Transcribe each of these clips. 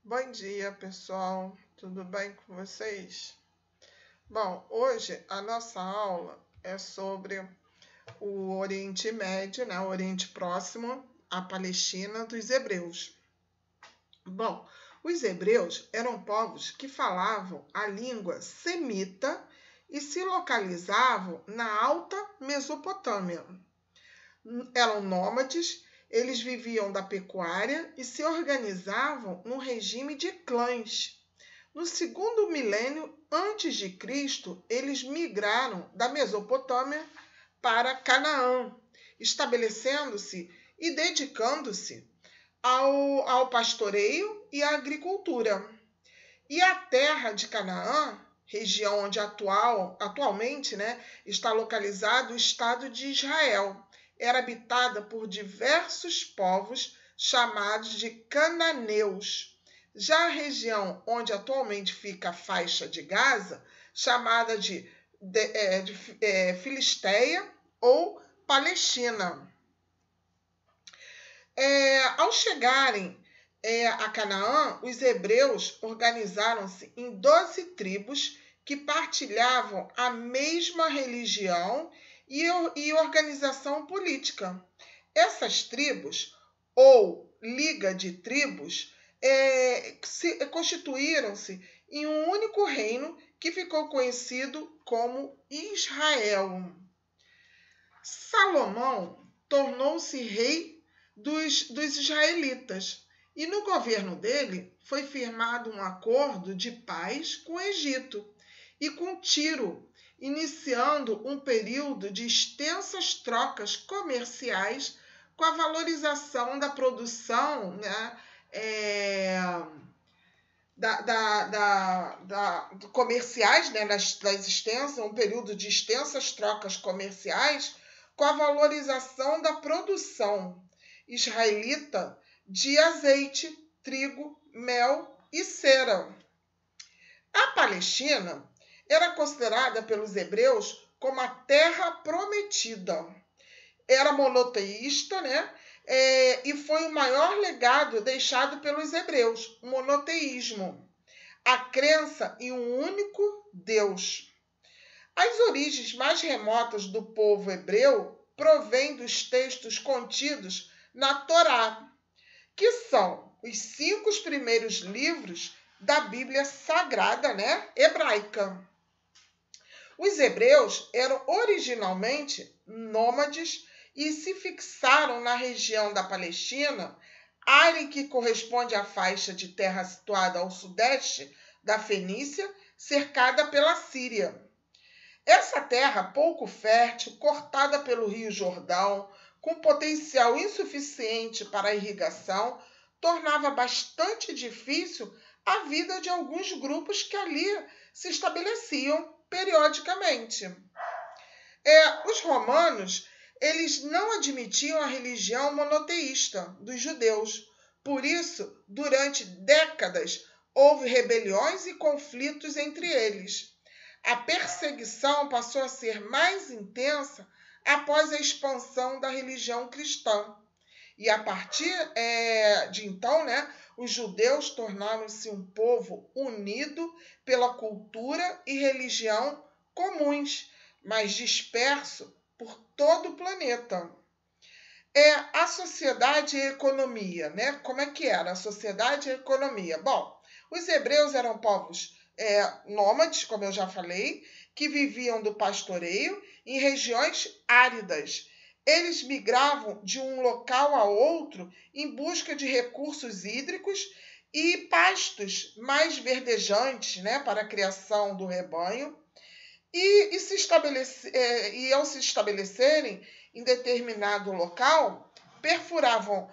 Bom dia, pessoal. Tudo bem com vocês? Bom, hoje a nossa aula é sobre o Oriente Médio, né? O Oriente Próximo, a Palestina dos Hebreus. Bom, os hebreus eram povos que falavam a língua semita e se localizavam na Alta Mesopotâmia. Eram nômades, eles viviam da pecuária e se organizavam num regime de clãs. No segundo milênio antes de Cristo, eles migraram da Mesopotâmia para Canaã, estabelecendo-se e dedicando-se ao pastoreio e à agricultura. E a terra de Canaã, região onde atualmente, né, está localizado o Estado de Israel, era habitada por diversos povos chamados de cananeus. Já a região onde atualmente fica a faixa de Gaza, chamada de Filisteia ou Palestina. Ao chegarem a Canaã, os hebreus organizaram-se em 12 tribos que partilhavam a mesma religião e organização política. Essas tribos, ou liga de tribos, constituíram-se em um único reino que ficou conhecido como Israel. Salomão tornou-se rei dos israelitas e no governo dele foi firmado um acordo de paz com o Egito e com Tiro, iniciando um período de extensas trocas comerciais com a valorização da produção, né, comerciais, né, um período de extensas trocas comerciais com a valorização da produção israelita de azeite, trigo, mel e cera. A Palestina era considerada pelos hebreus como a terra prometida. Era monoteísta, né? E foi o maior legado deixado pelos hebreus, o monoteísmo, a crença em um único Deus. As origens mais remotas do povo hebreu provêm dos textos contidos na Torá, que são os 5 primeiros livros da Bíblia Sagrada, né, hebraica. Os hebreus eram originalmente nômades e se fixaram na região da Palestina, área que corresponde à faixa de terra situada ao sudeste da Fenícia, cercada pela Síria. Essa terra pouco fértil, cortada pelo Rio Jordão, com potencial insuficiente para a irrigação, tornava bastante difícil a vida de alguns grupos que ali se estabeleciam periodicamente. Os romanos, eles não admitiam a religião monoteísta dos judeus. Por isso, durante décadas, houve rebeliões e conflitos entre eles. A perseguição passou a ser mais intensa após a expansão da religião cristã. E a partir de então, né, os judeus tornaram-se um povo unido pela cultura e religião comuns, mas disperso por todo o planeta. A sociedade e a economia, né? Como é que era a sociedade e a economia? Bom, os hebreus eram povos nômades, como eu já falei, que viviam do pastoreio em regiões áridas. Eles migravam de um local a outro em busca de recursos hídricos e pastos mais verdejantes, né, para a criação do rebanho. E ao se estabelecerem em determinado local, perfuravam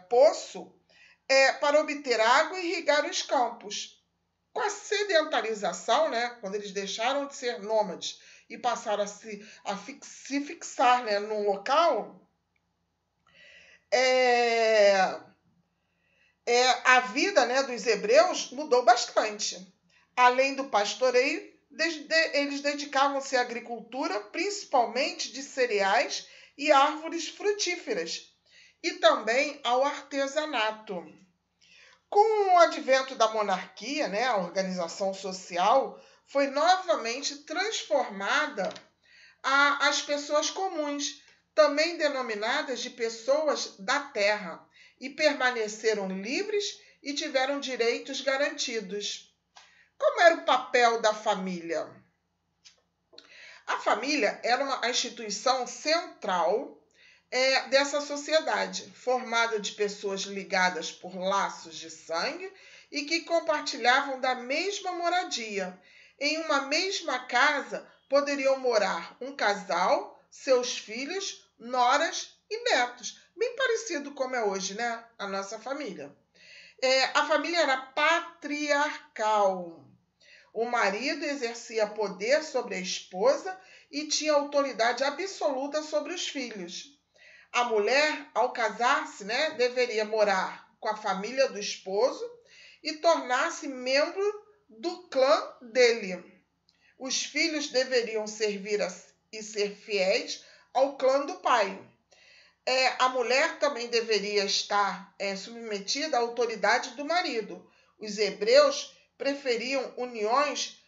poço para obter água e irrigar os campos. Com a sedentarização, né, quando eles deixaram de ser nômades e passaram a se fixar, né, num local, a vida, né, dos hebreus mudou bastante. Além do pastoreio, eles dedicavam-se à agricultura, principalmente de cereais e árvores frutíferas, e também ao artesanato. Com o advento da monarquia, né, a organização social foi novamente transformada as pessoas comuns, também denominadas de pessoas da terra, e permaneceram livres e tiveram direitos garantidos. Como era o papel da família? A família era uma instituição central dessa sociedade, formada de pessoas ligadas por laços de sangue e que compartilhavam da mesma moradia. Em uma mesma casa poderiam morar um casal, seus filhos, noras e netos. Bem parecido como é hoje, né? A nossa família. A família era patriarcal. O marido exercia poder sobre a esposa e tinha autoridade absoluta sobre os filhos. A mulher, ao casar-se, né, deveria morar com a família do esposo e tornar-se membro do clã dele. Os filhos deveriam servir e ser fiéis ao clã do pai. A mulher também deveria estar submetida à autoridade do marido. Os hebreus preferiam uniões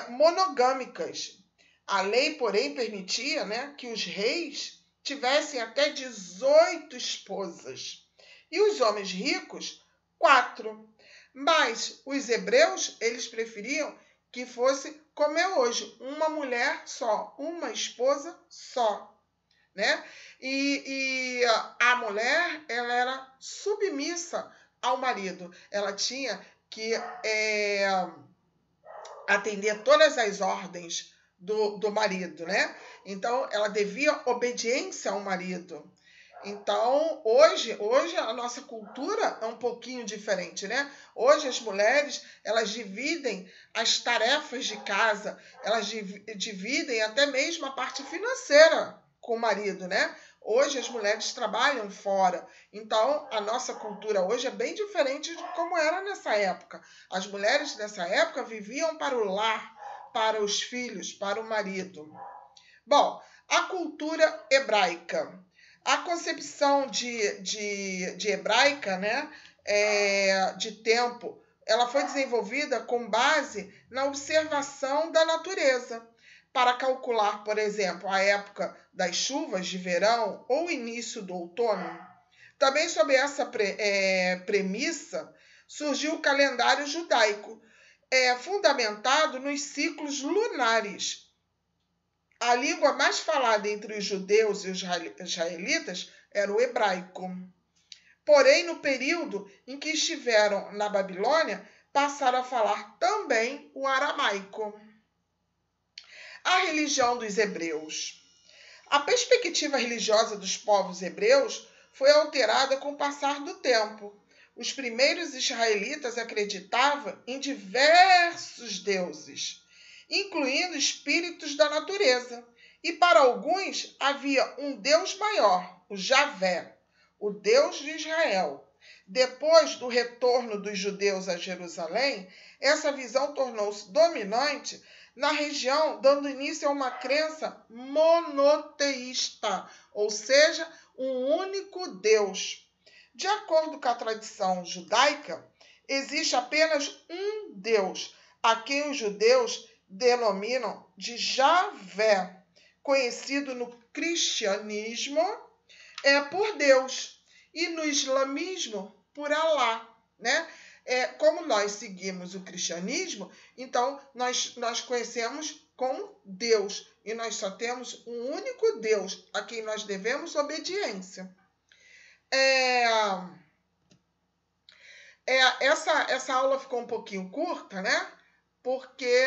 monogâmicas. A lei, porém, permitia, né, que os reis tivessem até 18 esposas e os homens ricos 4. Mas os hebreus, eles preferiam que fosse como é hoje, uma mulher só, uma esposa só, né? E a mulher, ela era submissa ao marido. Ela tinha que atender todas as ordens do marido, né? Então, ela devia obediência ao marido. Então, hoje a nossa cultura é um pouquinho diferente, né? Hoje as mulheres, elas dividem as tarefas de casa, elas dividem até mesmo a parte financeira com o marido, né? Hoje as mulheres trabalham fora. Então, a nossa cultura hoje é bem diferente de como era nessa época. As mulheres nessa época viviam para o lar, para os filhos, para o marido. Bom, a cultura hebraica. A concepção de hebraica, né, de tempo, ela foi desenvolvida com base na observação da natureza, para calcular, por exemplo, a época das chuvas de verão ou início do outono. Também sob essa premissa, surgiu o calendário judaico, fundamentado nos ciclos lunares. A língua mais falada entre os judeus e os israelitas era o hebraico. Porém, no período em que estiveram na Babilônia, passaram a falar também o aramaico. A religião dos hebreus. A perspectiva religiosa dos povos hebreus foi alterada com o passar do tempo. Os primeiros israelitas acreditavam em diversos deuses, incluindo espíritos da natureza. E para alguns havia um Deus maior, o Javé, o Deus de Israel. Depois do retorno dos judeus a Jerusalém, essa visão tornou-se dominante na região, dando início a uma crença monoteísta, ou seja, um único Deus. De acordo com a tradição judaica, existe apenas um Deus, a quem os judeus denominam de Javé, conhecido no cristianismo por Deus e no islamismo por Alá, né? Como nós seguimos o cristianismo, então nós conhecemos como Deus e nós só temos um único Deus a quem nós devemos obediência. Essa aula ficou um pouquinho curta, né? Porque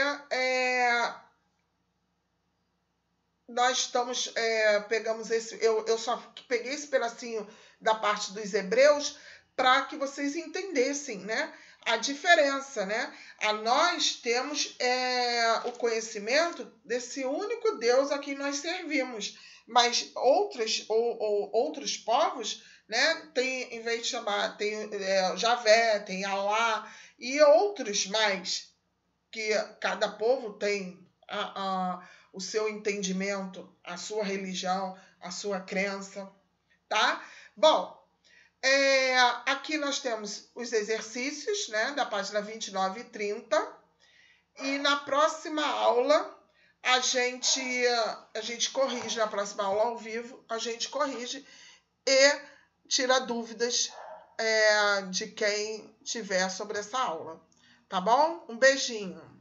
nós estamos pegamos eu só peguei esse pedacinho da parte dos hebreus para que vocês entendessem, né, a diferença, né? Nós temos o conhecimento desse único Deus a quem nós servimos, mas outros povos, né, tem, em vez de chamar, tem Javé, tem Alá e outros mais, que cada povo tem o seu entendimento, a sua religião, a sua crença, tá? Bom, Aqui nós temos os exercícios, né, da página 29 e 30. E na próxima aula, a gente corrige, na próxima aula ao vivo, a gente corrige e tira dúvidas de quem tiver sobre essa aula. Tá bom? Um beijinho.